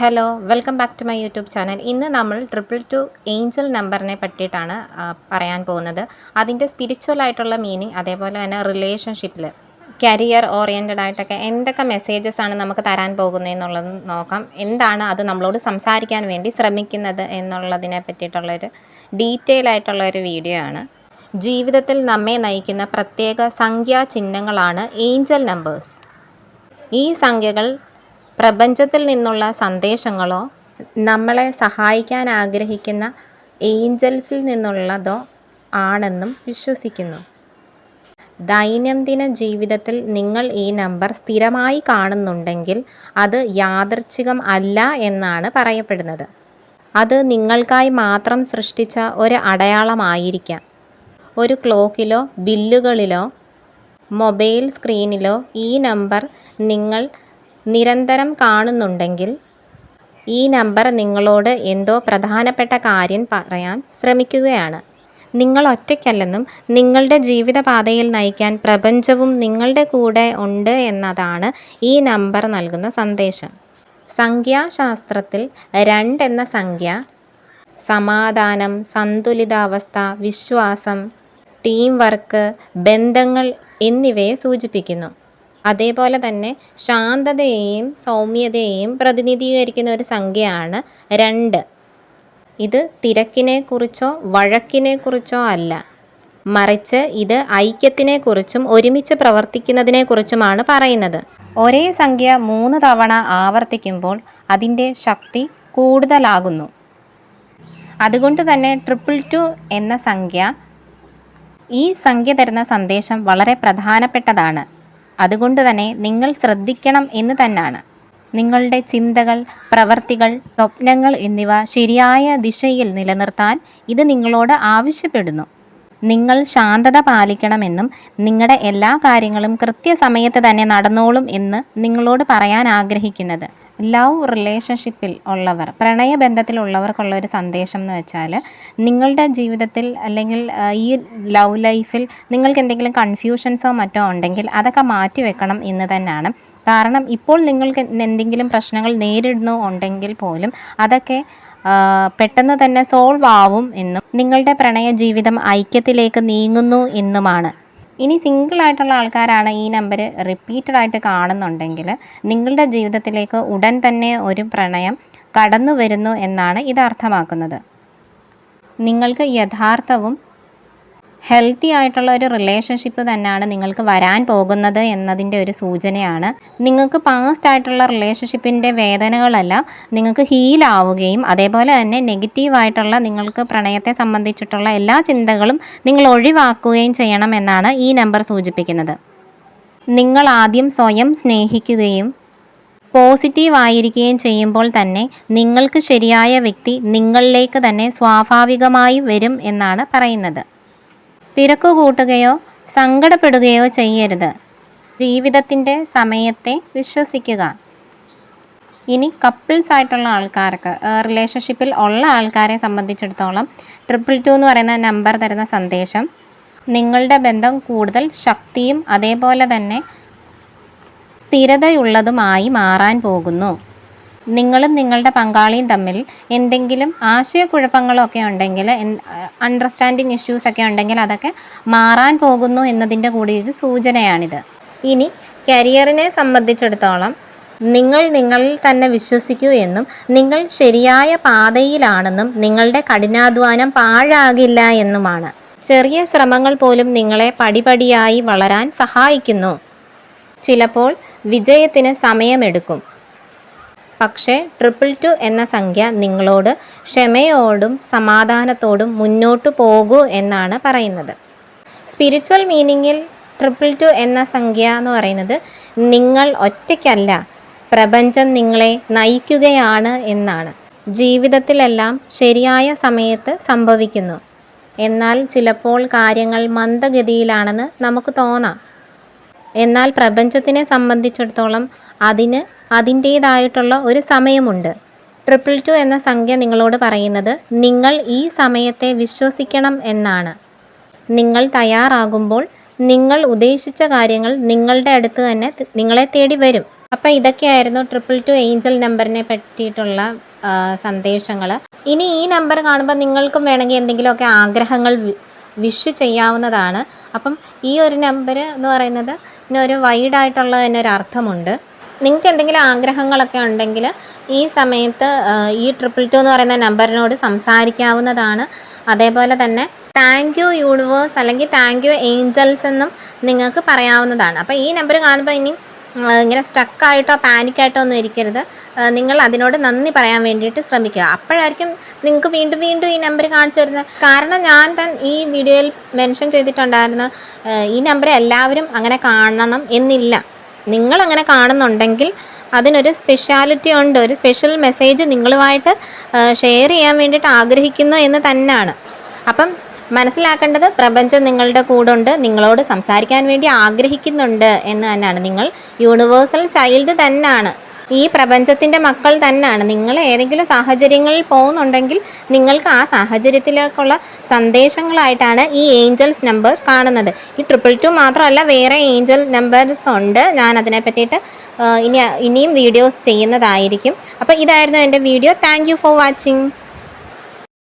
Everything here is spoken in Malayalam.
Hello welcome back to my YouTube channel. ഇന്ന് നമ്മൾ 222 ഏഞ്ചൽ നമ്പറിനെ പറ്റിയിട്ടാണ് പറയാൻ പോകുന്നത്. അതിൻ്റെ സ്പിരിച്വൽ ആയിട്ടുള്ള മീനിങ്, അതേപോലെ തന്നെ റിലേഷൻഷിപ്പിൽ കരിയർ ഓറിയൻറ്റഡ് ആയിട്ടൊക്കെ എന്തൊക്കെ മെസ്സേജസ് ആണ് നമുക്ക് തരാൻ പോകുന്നതെന്നുള്ളത് നോക്കാം. എന്താണ് അത് നമ്മളോട് സംസാരിക്കാൻ വേണ്ടി ശ്രമിക്കുന്നത് എന്നുള്ളതിനെ പറ്റിയിട്ടുള്ളൊരു ഡീറ്റെയിൽ ആയിട്ടുള്ളൊരു വീഡിയോ ആണ്. ജീവിതത്തിൽ നമ്മെ നയിക്കുന്ന പ്രത്യേക സംഖ്യാചിഹ്നങ്ങളാണ് ഏഞ്ചൽ നമ്പേഴ്സ്. ഈ സംഖ്യകൾ പ്രപഞ്ചത്തിൽ നിന്നുള്ള സന്ദേശങ്ങളോ നമ്മളെ സഹായിക്കാൻ ആഗ്രഹിക്കുന്ന ഏഞ്ചൽസിൽ നിന്നുള്ളതോ ആണെന്നും വിശ്വസിക്കുന്നു. ദൈനംദിന ജീവിതത്തിൽ നിങ്ങൾ ഈ നമ്പർ സ്ഥിരമായി കാണുന്നുണ്ടെങ്കിൽ അത് യാദൃച്ഛികം അല്ല എന്നാണ് പറയപ്പെടുന്നത്. അത് നിങ്ങൾക്കായി മാത്രം സൃഷ്ടിച്ച ഒരു അടയാളമായിരിക്കാം. ഒരു ക്ലോക്കിലോ ബില്ലുകളിലോ മൊബൈൽ സ്ക്രീനിലോ ഈ നമ്പർ നിങ്ങൾ നിരന്തരം കാണുന്നുണ്ടെങ്കിൽ ഈ നമ്പർ നിങ്ങളോട് എന്തോ പ്രധാനപ്പെട്ട കാര്യം പറയാൻ ശ്രമിക്കുകയാണ്. നിങ്ങൾ ഒറ്റയ്ക്കല്ലെന്നും നിങ്ങളുടെ ജീവിതപാതയിൽ നയിക്കാൻ പ്രപഞ്ചവും നിങ്ങളുടെ കൂടെ ഉണ്ട് എന്നതാണ് ഈ നമ്പർ നൽകുന്ന സന്ദേശം. സംഖ്യാശാസ്ത്രത്തിൽ 2 എന്ന സംഖ്യ സമാധാനം, സന്തുലിതാവസ്ഥ, വിശ്വാസം, ടീം വർക്ക്, ബന്ധങ്ങൾ എന്നിവയെ സൂചിപ്പിക്കുന്നു. അതേപോലെ തന്നെ ശാന്തതയെയും സൗമ്യതയെയും പ്രതിനിധീകരിക്കുന്ന ഒരു സംഖ്യയാണ് 2. ഇത് തിരക്കിനെക്കുറിച്ചോ വഴക്കിനെക്കുറിച്ചോ അല്ല, മറിച്ച് ഇത് ഐക്യത്തിനെക്കുറിച്ചും ഒരുമിച്ച് പ്രവർത്തിക്കുന്നതിനെക്കുറിച്ചുമാണ് പറയുന്നത്. ഒരേ സംഖ്യ 3 തവണ ആവർത്തിക്കുമ്പോൾ അതിൻ്റെ ശക്തി കൂടുതലാകുന്നു. അതുകൊണ്ട് തന്നെ 222 എന്ന സംഖ്യ, ഈ സംഖ്യ തരുന്ന സന്ദേശം വളരെ പ്രധാനപ്പെട്ടതാണ്. അതുകൊണ്ട് തന്നെ നിങ്ങൾ ശ്രദ്ധിക്കണം എന്ന് തന്നെയാണ്. നിങ്ങളുടെ ചിന്തകൾ, പ്രവർത്തികൾ, സ്വപ്നങ്ങൾ എന്നിവ ശരിയായ ദിശയിൽ നിലനിർത്താൻ ഇത് നിങ്ങളോട് ആവശ്യപ്പെടുന്നു. നിങ്ങൾ ശാന്തത പാലിക്കണമെന്നും നിങ്ങളുടെ എല്ലാ കാര്യങ്ങളും കൃത്യസമയത്ത് തന്നെ നടന്നോളും എന്ന് നിങ്ങളോട് പറയാൻ ആഗ്രഹിക്കുന്നത്. ലവ് റിലേഷൻഷിപ്പിൽ ഉള്ളവർ, പ്രണയബന്ധത്തിലുള്ളവർക്കുള്ള ഒരു സന്ദേശം എന്ന് വെച്ചാൽ, നിങ്ങളുടെ ജീവിതത്തിൽ അല്ലെങ്കിൽ ഈ ലവ് ലൈഫിൽ നിങ്ങൾക്ക് എന്തെങ്കിലും കൺഫ്യൂഷൻസോ മറ്റോ ഉണ്ടെങ്കിൽ അതൊക്കെ മാറ്റി വെക്കണം എന്ന് തന്നെയാണ്. കാരണം ഇപ്പോൾ നിങ്ങൾക്ക് എന്തെങ്കിലും പ്രശ്നങ്ങൾ നേരിടുന്നുണ്ടെങ്കിൽ പോലും അതൊക്കെ പെട്ടെന്ന് തന്നെ സോൾവ് ആവും എന്നും നിങ്ങളുടെ പ്രണയ ജീവിതം ഐക്യത്തിലേക്ക് നീങ്ങുന്നു എന്നുമാണ്. ഇനി സിംഗിളായിട്ടുള്ള ആൾക്കാരാണ് ഈ നമ്പർ റിപ്പീറ്റഡ് ആയിട്ട് കാണുന്നുണ്ടെങ്കിൽ നിങ്ങളുടെ ജീവിതത്തിലേക്ക് ഉടൻ തന്നെ ഒരു പ്രണയം കടന്നു വരുന്നു എന്നാണ് ഇത് അർത്ഥമാക്കുന്നത്. നിങ്ങൾക്ക് യഥാർത്ഥവും ഹെൽത്തി ആയിട്ടുള്ള ഒരു റിലേഷൻഷിപ്പ് തന്നെയാണ് നിങ്ങൾക്ക് വരാൻ പോകുന്നത് എന്നതിൻ്റെ ഒരു സൂചനയാണ്. നിങ്ങൾക്ക് പാസ്റ്റ് ആയിട്ടുള്ള റിലേഷൻഷിപ്പിൻ്റെ വേദനകളെല്ലാം നിങ്ങൾക്ക് ഹീലാവുകയും അതേപോലെ തന്നെ നെഗറ്റീവായിട്ടുള്ള നിങ്ങൾക്ക് പ്രണയത്തെ സംബന്ധിച്ചിട്ടുള്ള എല്ലാ ചിന്തകളും നിങ്ങൾ ഒഴിവാക്കുകയും ചെയ്യണമെന്നാണ് ഈ നമ്പർ സൂചിപ്പിക്കുന്നത്. നിങ്ങൾ ആദ്യം സ്വയം സ്നേഹിക്കുകയും പോസിറ്റീവായിരിക്കുകയും ചെയ്യുമ്പോൾ തന്നെ നിങ്ങൾക്ക് ശരിയായ വ്യക്തി നിങ്ങളിലേക്ക് തന്നെ സ്വാഭാവികമായി വരും എന്നാണ് പറയുന്നത്. തിരക്ക് കൂട്ടുകയോ സങ്കടപ്പെടുകയോ ചെയ്യരുത്. ജീവിതത്തിൻ്റെ സമയത്തെ വിശ്വസിക്കുക. ഇനി കപ്പിൾസ് ആയിട്ടുള്ള ആൾക്കാർക്ക്, റിലേഷൻഷിപ്പിൽ ഉള്ള ആൾക്കാരെ സംബന്ധിച്ചിടത്തോളം 222 എന്ന് പറയുന്ന നമ്പർ തരുന്ന സന്ദേശം നിങ്ങളുടെ ബന്ധം കൂടുതൽ ശക്തിയും അതേപോലെ തന്നെ സ്ഥിരതയുള്ളതുമായി മാറാൻ പോകുന്നു. നിങ്ങളും നിങ്ങളുടെ പങ്കാളിയും തമ്മിൽ എന്തെങ്കിലും ആശയക്കുഴപ്പങ്ങളൊക്കെ ഉണ്ടെങ്കിൽ, അണ്ടർസ്റ്റാൻഡിങ് ഇഷ്യൂസൊക്കെ ഉണ്ടെങ്കിൽ അതൊക്കെ മാറാൻ പോകുന്നു എന്നതിൻ്റെ കൂടി ഒരു സൂചനയാണിത്. ഇനി കരിയറിനെ സംബന്ധിച്ചിടത്തോളം നിങ്ങൾ നിങ്ങളിൽ തന്നെ വിശ്വസിക്കൂ എന്നും നിങ്ങൾ ശരിയായ പാതയിലാണെന്നും നിങ്ങളുടെ കഠിനാധ്വാനം പാഴാകില്ല എന്നുമാണ്. ചെറിയ ശ്രമങ്ങൾ പോലും നിങ്ങളെ പടിപടിയായി വളരാൻ സഹായിക്കുന്നു. ചിലപ്പോൾ വിജയത്തിന് സമയമെടുക്കും, പക്ഷേ 222 എന്ന സംഖ്യ നിങ്ങളോട് ക്ഷമയോടും സമാധാനത്തോടും മുന്നോട്ടു പോകൂ എന്നാണ് പറയുന്നത്. സ്പിരിച്വൽ മീനിങ്ങിൽ 222 എന്ന സംഖ്യ എന്ന് പറയുന്നത് നിങ്ങൾ ഒറ്റയ്ക്കല്ല, പ്രപഞ്ചം നിങ്ങളെ നയിക്കുകയാണ് എന്നാണ്. ജീവിതത്തിലെല്ലാം ശരിയായ സമയത്ത് സംഭവിക്കുന്നു, എന്നാൽ ചിലപ്പോൾ കാര്യങ്ങൾ മന്ദഗതിയിലാണെന്ന് നമുക്ക് തോന്നാം. എന്നാൽ പ്രപഞ്ചത്തിനെ സംബന്ധിച്ചിടത്തോളം അതിന് അതിൻ്റേതായിട്ടുള്ള ഒരു സമയമുണ്ട്. 222 എന്ന സംഖ്യ നിങ്ങളോട് പറയുന്നത് നിങ്ങൾ ഈ സമയത്തെ വിശ്വസിക്കണം എന്നാണ്. നിങ്ങൾ തയ്യാറാകുമ്പോൾ നിങ്ങൾ ഉദ്ദേശിച്ച കാര്യങ്ങൾ നിങ്ങളുടെ അടുത്ത് തന്നെ നിങ്ങളെ തേടി വരും. അപ്പോൾ ഇതൊക്കെയായിരുന്നു 222 ഏഞ്ചൽ നമ്പറിനെ പറ്റിയിട്ടുള്ള സന്ദേശങ്ങൾ. ഇനി ഈ നമ്പർ കാണുമ്പോൾ നിങ്ങൾക്കും വേണമെങ്കിൽ എന്തെങ്കിലുമൊക്കെ ആഗ്രഹങ്ങൾ വിഷ് ചെയ്യാവുന്നതാണ്. അപ്പം ഈ ഒരു നമ്പർ എന്ന് പറയുന്നത് ഇതിനൊരു വൈഡായിട്ടുള്ള തന്നെ ഒരു അർത്ഥമുണ്ട്. നിങ്ങൾക്ക് എന്തെങ്കിലും ആഗ്രഹങ്ങളൊക്കെ ഉണ്ടെങ്കിൽ ഈ സമയത്ത് ഈ 222 എന്ന് പറയുന്ന നമ്പറിനോട് സംസാരിക്കാവുന്നതാണ്. അതേപോലെ തന്നെ താങ്ക് യു യൂണിവേഴ്സ് അല്ലെങ്കിൽ താങ്ക് യു ഏഞ്ചൽസ് എന്നും നിങ്ങൾക്ക് പറയാവുന്നതാണ്. അപ്പോൾ ഈ നമ്പർ കാണുമ്പോൾ ഇനി ഇങ്ങനെ സ്റ്റക്കായിട്ടോ പാനിക്കായിട്ടോ ഒന്നും ഇരിക്കരുത്. നിങ്ങൾ അതിനോട് നന്ദി പറയാൻ വേണ്ടിയിട്ട് ശ്രമിക്കുക. അപ്പോഴായിരിക്കും നിങ്ങൾക്ക് വീണ്ടും വീണ്ടും ഈ നമ്പർ കാണിച്ചു തരുന്നത്. കാരണം ഞാൻ ഈ വീഡിയോയിൽ മെൻഷൻ ചെയ്തിട്ടുണ്ടായിരുന്നു, ഈ നമ്പർ എല്ലാവരും അങ്ങനെ കാണണം എന്നില്ല. നിങ്ങളങ്ങനെ കാണുന്നുണ്ടെങ്കിൽ അതിനൊരു സ്പെഷ്യാലിറ്റി ഉണ്ട്, ഒരു സ്പെഷ്യൽ മെസ്സേജ് നിങ്ങളുമായിട്ട് ഷെയർ ചെയ്യാൻ വേണ്ടിയിട്ട് ആഗ്രഹിക്കുന്നു എന്ന് തന്നെയാണ്. അപ്പം മനസ്സിലാക്കേണ്ടത് പ്രപഞ്ചം നിങ്ങളുടെ കൂടെ ഉണ്ട്, നിങ്ങളോട് സംസാരിക്കാൻ വേണ്ടി ആഗ്രഹിക്കുന്നുണ്ട് എന്ന് തന്നെയാണ്. നിങ്ങൾ യൂണിവേഴ്സൽ ചൈൽഡ് തന്നെയാണ്, ഈ പ്രപഞ്ചത്തിൻ്റെ മക്കൾ തന്നെയാണ്. നിങ്ങൾ ഏതെങ്കിലും സാഹചര്യങ്ങളിൽ പോകുന്നുണ്ടെങ്കിൽ നിങ്ങൾക്ക് ആ സാഹചര്യത്തിലേക്കുള്ള സന്ദേശങ്ങളായിട്ടാണ് ഈ ഏഞ്ചൽസ് നമ്പർ കാണുന്നത്. ഈ 222 മാത്രമല്ല, വേറെ ഏഞ്ചൽ നമ്പേഴ്സ് ഉണ്ട്. ഞാൻ അതിനെ പറ്റിയിട്ട് ഇനിയും വീഡിയോസ് ചെയ്യുന്നതായിരിക്കും. അപ്പോൾ ഇതായിരുന്നു എൻ്റെ video. Thank you for watching.